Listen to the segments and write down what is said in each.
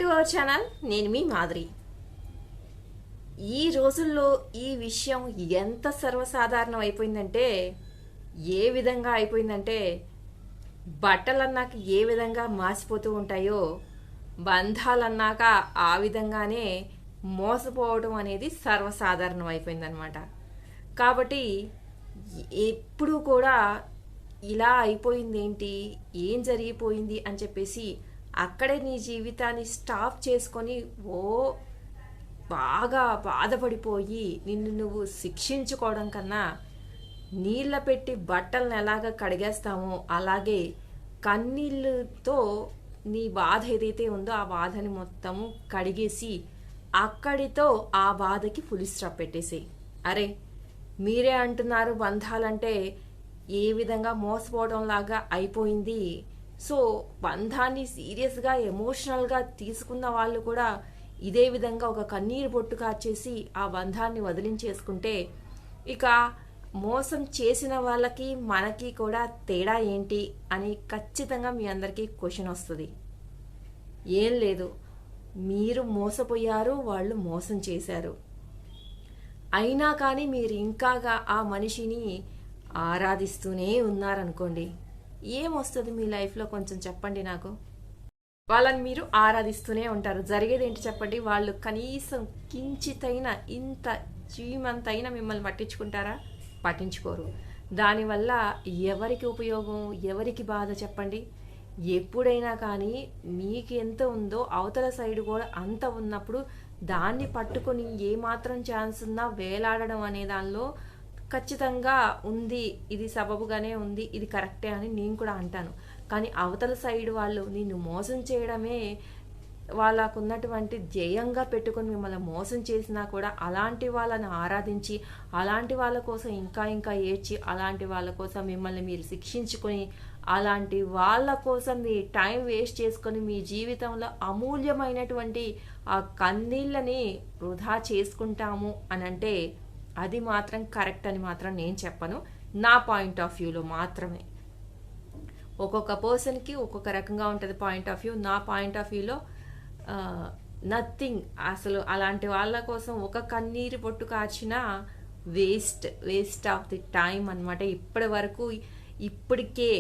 To our channel. నేను మీ మాధురి. ఈ రోజుల్లో ఈ విషయం ఎంత సర్వసాధారణం అయిపోయిందంటే, ఏ విధంగా అయిపోయిందంటే, బట్టలన్నాక ఏ విధంగా మాసిపోతూ ఉంటాయో, బంధాలన్నాక ఆ విధంగానే మోసపోవడం అనేది సర్వసాధారణం అయిపోయిందనమాట. కాబట్టి ఎప్పుడు కూడా ఇలా అయిపోయింది ఏంటి, ఏం జరిగిపోయింది అని చెప్పేసి అక్కడే నీ జీవితాన్ని స్టాప్ చేసుకొని బాగా బాధపడిపోయి నిన్ను నువ్వు శిక్షించుకోవడం కన్నా, నీళ్ళ పెట్టి బట్టలను ఎలాగ కడిగేస్తామో అలాగే కన్నీళ్ళతో నీ బాధ ఏదైతే ఉందో ఆ బాధని మొత్తము కడిగేసి అక్కడితో ఆ బాధకి ఫుల్ స్టాప్ పెట్టేసి, అరే మీరే అంటున్నారు బంధాలంటే ఏ విధంగా మోసపోవడం లాగా అయిపోయింది. సో బంధాన్ని సీరియస్గా ఎమోషనల్గా తీసుకున్న వాళ్ళు కూడా ఇదే విధంగా ఒక కన్నీరు బొట్టు కాచేసి ఆ బంధాన్ని వదిలించేసుకుంటే, ఇక మోసం చేసిన వాళ్ళకి మనకి కూడా తేడా ఏంటి అని ఖచ్చితంగా మీ అందరికీ క్వశ్చన్ వస్తుంది. ఏం లేదు, మీరు మోసపోయారు, వాళ్ళు మోసం చేశారు. అయినా కానీ మీరు ఇంకాగా ఆ మనిషిని ఆరాధిస్తూనే ఉన్నారనుకోండి, ఏమొస్తుంది మీ లైఫ్లో కొంచెం చెప్పండి నాకు. వాళ్ళని మీరు ఆరాధిస్తూనే ఉంటారు. జరిగేది ఏంటి చెప్పండి? వాళ్ళు కనీసం కించితైనా ఇంత చీమంతైనా మిమ్మల్ని పట్టించుకుంటారా? పట్టించుకోరు. దానివల్ల ఎవరికి ఉపయోగం, ఎవరికి బాధ చెప్పండి? ఎప్పుడైనా కానీ మీకు ఎంత ఉందో అవతల సైడ్ కూడా అంత ఉన్నప్పుడు దాన్ని పట్టుకొని ఏమాత్రం ఛాన్స్ ఉన్నా వేలాడడం అనే దానిలో ఖచ్చితంగా ఉంది, ఇది సబబుగానే ఉంది, ఇది కరెక్టే అని నేను కూడా అంటాను. కానీ అవతల సైడ్ వాళ్ళు నిన్ను మోసం చేయడమే వాళ్ళకున్నటువంటి ధ్యేయంగా పెట్టుకొని మిమ్మల్ని మోసం చేసినా కూడా అలాంటి వాళ్ళని ఆరాధించి, అలాంటి వాళ్ళ కోసం ఇంకా ఇంకా ఏడ్చి, అలాంటి వాళ్ళ కోసం మిమ్మల్ని మీరు శిక్షించుకొని, అలాంటి వాళ్ళ కోసం మీ టైం వేస్ట్ చేసుకొని మీ జీవితంలో అమూల్యమైనటువంటి ఆ కన్నీళ్ళని వృధా చేసుకుంటాము అని అంటే అది మాత్రం కరెక్ట్ అని మాత్రం నేను చెప్పను. నా పాయింట్ ఆఫ్ వ్యూలో మాత్రమే. ఒక్కొక్క పర్సన్కి ఒక్కొక్క రకంగా ఉంటుంది పాయింట్ ఆఫ్ వ్యూ. నా పాయింట్ ఆఫ్ వ్యూలో నథింగ్. అసలు అలాంటి వాళ్ళ కోసం ఒక కన్నీరు పొట్టు కాచినా వేస్ట్ ఆఫ్ ది టైం అనమాట. ఇప్పటి వరకు ఇప్పటికే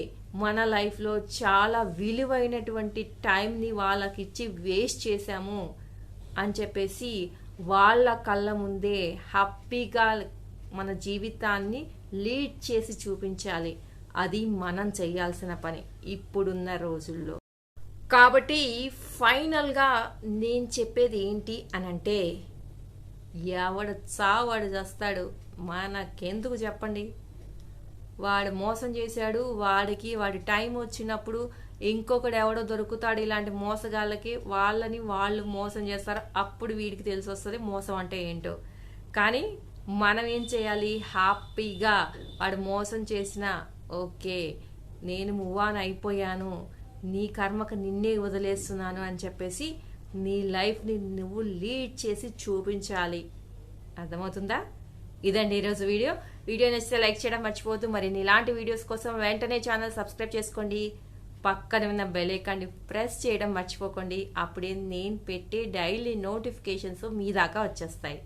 మన లైఫ్లో చాలా విలువైనటువంటి టైంని వాళ్ళకి ఇచ్చి వేస్ట్ చేశాము అని చెప్పేసి వాళ్ళ కళ్ళ ముందే హ్యాపీగా మన జీవితాన్ని లీడ్ చేసి చూపించాలి. అది మనం చేయాల్సిన పని ఇప్పుడున్న రోజుల్లో. కాబట్టి ఫైనల్గా నేను చెప్పేది ఏంటి అనంటే, ఎవడు చావాడు చేస్తాడు, మనకెందుకు చెప్పండి? వాడు మోసం చేశాడు, వాడి టైం వచ్చినప్పుడు ఇంకొకడు ఎవడో దొరుకుతాడు ఇలాంటి మోసగాళ్ళకి, వాళ్ళని వాళ్ళు మోసం చేస్తారు. అప్పుడు వీడికి తెలిసి వస్తుంది మోసం అంటే ఏంటో. కానీ మనం ఏం చేయాలి? హ్యాపీగా వాడు మోసం చేసినా ఓకే, నేను మూవ్ ఆన్ అయిపోయాను, నీ కర్మకు నిన్నే వదిలేస్తున్నాను అని చెప్పేసి నీ లైఫ్ని నువ్వు లీడ్ చేసి చూపించాలి. అర్థమవుతుందా? ఇదండి ఈరోజు వీడియో నచ్చితే లైక్ చేయడం మర్చిపోవద్దు. మరి ఇలాంటి వీడియోస్ కోసం వెంటనే ఛానల్ సబ్స్క్రైబ్ చేసుకోండి. పక్కన ఉన్న బెల్ ఐకాన్ని ప్రెస్ చేయడం మర్చిపోకండి. అప్పుడే నేను పెట్టే డైలీ నోటిఫికేషన్స్ మీ దాకా వచ్చేస్తాయి.